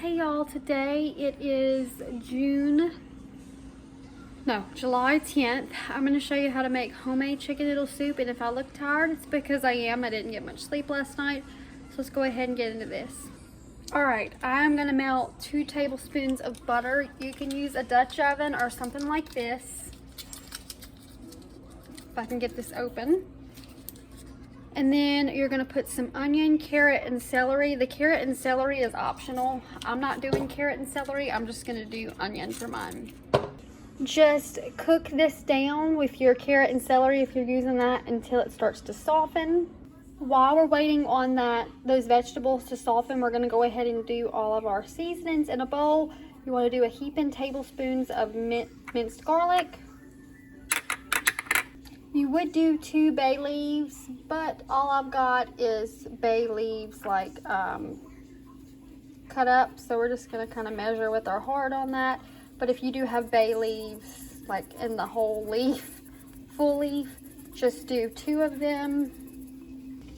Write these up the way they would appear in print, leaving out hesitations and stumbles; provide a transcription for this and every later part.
Hey y'all, today it is July 10th. I'm going to show you how to make homemade chicken noodle soup, and if I look tired, it's because I didn't get much sleep last night. So let's go ahead and get into this. Alright, I'm going to melt 2 tablespoons of butter. You can use a Dutch oven or something like this. If I can get this open. And then you're going to put some onion, carrot, and celery. The carrot and celery is optional. I'm not doing carrot and celery. I'm just going to do onion for mine. Just cook this down with your carrot and celery if you're using that until it starts to soften. While we're waiting on those vegetables to soften, we're going to go ahead and do all of our seasonings in a bowl. You want to do a heaping tablespoons of minced garlic. You would do 2 bay leaves, but all I've got is bay leaves like cut up, so we're just going to kind of measure with our heart on that. But if you do have bay leaves like in the whole leaf, full leaf, just do 2 of them.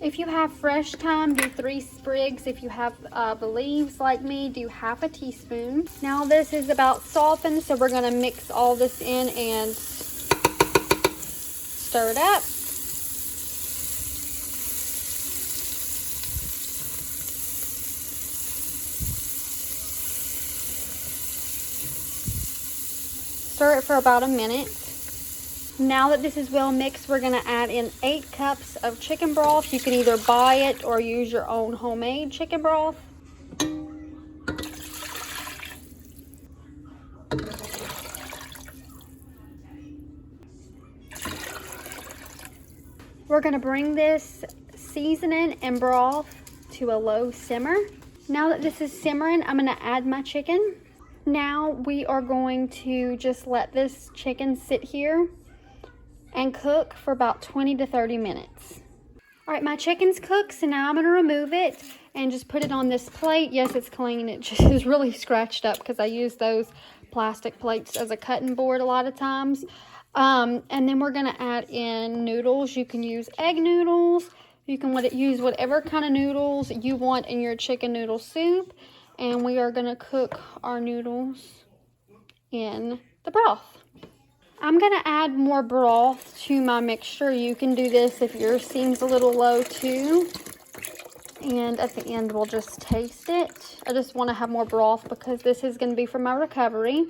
If you have fresh thyme, do 3 sprigs. If you have the leaves like me, do half a teaspoon. Now this is about softened, so we're going to mix all this in and stir it up. Stir it for about a minute. Now that this is well mixed, we're going to add in 8 cups of chicken broth. You can either buy it or use your own homemade chicken broth. We're going to bring this seasoning and broth to a low simmer. Now that this is simmering, I'm going to add my chicken. Now we are going to just let this chicken sit here and cook for about 20 to 30 minutes. All right, my chicken's cooked, so now I'm going to remove it and just put it on this plate. Yes, it's clean. It just is really scratched up because I use those plastic plates as a cutting board a lot of times. And then we're going to add in noodles. You can use egg noodles. You can use whatever kind of noodles you want in your chicken noodle soup. And we are going to cook our noodles in the broth. I'm going to add more broth to my mixture. You can do this if yours seems a little low too. And at the end, we'll just taste it. I just want to have more broth because this is going to be for my recovery.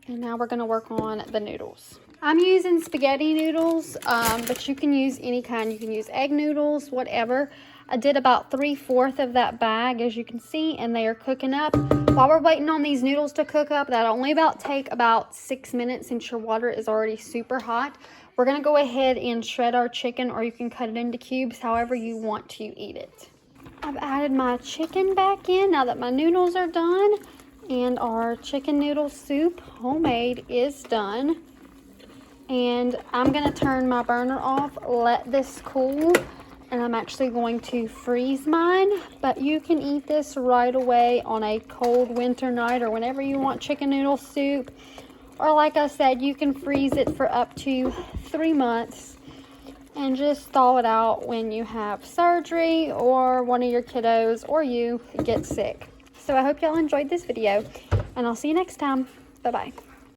And now we're going to work on the noodles. I'm using spaghetti noodles, but you can use any kind. You can use egg noodles, whatever. I did about 3/4 of that bag, as you can see, and they are cooking up. While we're waiting on these noodles to cook up, that'll only take about 6 minutes since your water is already super hot. We're going to go ahead and shred our chicken, or you can cut it into cubes, however you want to eat it. I've added my chicken back in now that my noodles are done. And our chicken noodle soup, homemade, is done. And I'm going to turn my burner off, let this cool, and I'm actually going to freeze mine. But you can eat this right away on a cold winter night or whenever you want chicken noodle soup. Or like I said, you can freeze it for up to 3 months and just thaw it out when you have surgery or one of your kiddos or you get sick. So I hope y'all enjoyed this video, and I'll see you next time. Bye-bye.